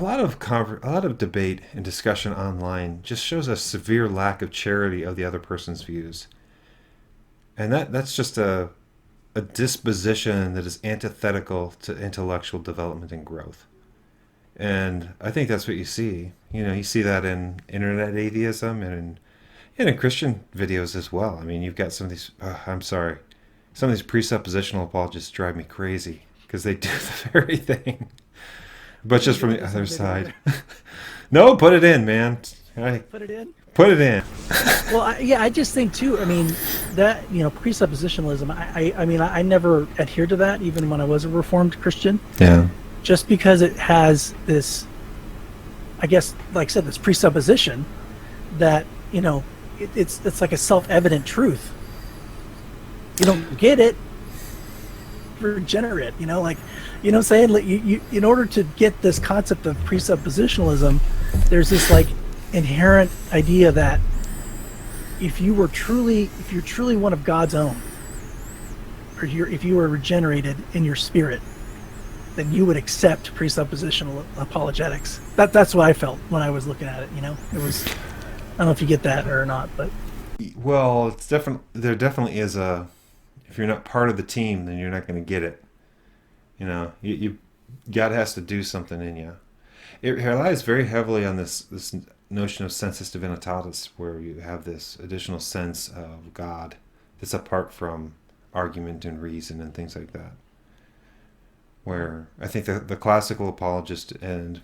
a lot of debate and discussion online just shows a severe lack of charity of the other person's views, and that's just a disposition that is antithetical to intellectual development and growth. And I think that's what you see. You see that in internet atheism and in Christian videos as well. I mean, you've got some of these. I'm sorry, some of these presuppositional apologists drive me crazy because they do the very thing, but just from the other side. No, put it in, man. Put it in. Put it in. Well, I just think too. I mean, that presuppositionalism. I mean, I never adhered to that, even when I was a Reformed Christian. Yeah. Just because it has this, I guess, like I said, this presupposition that it's like a self-evident truth. You don't get it, regenerate. Like, what I'm saying? Like, you in order to get this concept of presuppositionalism, there's this like inherent idea that if you're truly one of God's own, or if you were regenerated in your spirit, then you would accept presuppositional apologetics. That's what I felt when I was looking at it. It was, I don't know if you get that or not, but well, it's there definitely is a, if you're not part of the team, then you're not going to get it. You God has to do something in you. It relies very heavily on this notion of sensus divinitatis, where you have this additional sense of God that's apart from argument and reason and things like that. Where I think the classical apologist and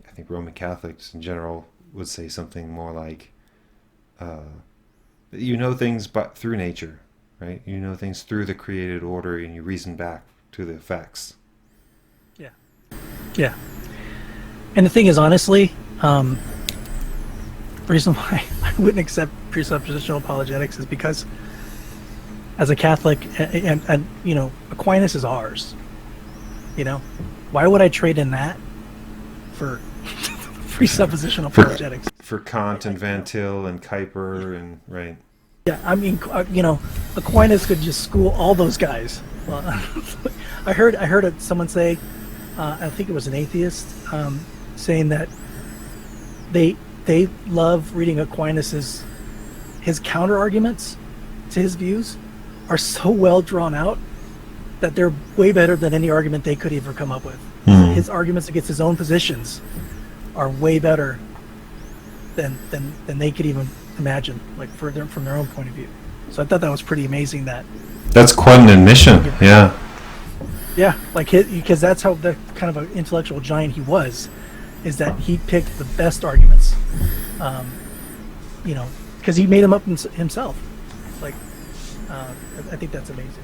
I think Roman Catholics in general would say something more like, things but through nature, right? Things through the created order, and you reason back to the effects. Yeah. And the thing is, honestly, the reason why I wouldn't accept presuppositional apologetics is because, as a Catholic, and Aquinas is ours. Why would I trade in that for presuppositional apologetics? For Kant and Van Til and Kuyper and right. Yeah, I mean, Aquinas could just school all those guys. Well, I heard someone say, I think it was an atheist, saying that they love reading Aquinas's his counter arguments to his views are so well drawn out that they're way better than any argument they could ever come up with. Mm. His arguments against his own positions are way better than they could even imagine, like from their own point of view. So I thought that was pretty amazing. That's quite an admission. Yeah. Yeah, because that's how the kind of an intellectual giant he was, is that he picked the best arguments, because he made them up himself. Like, I think that's amazing.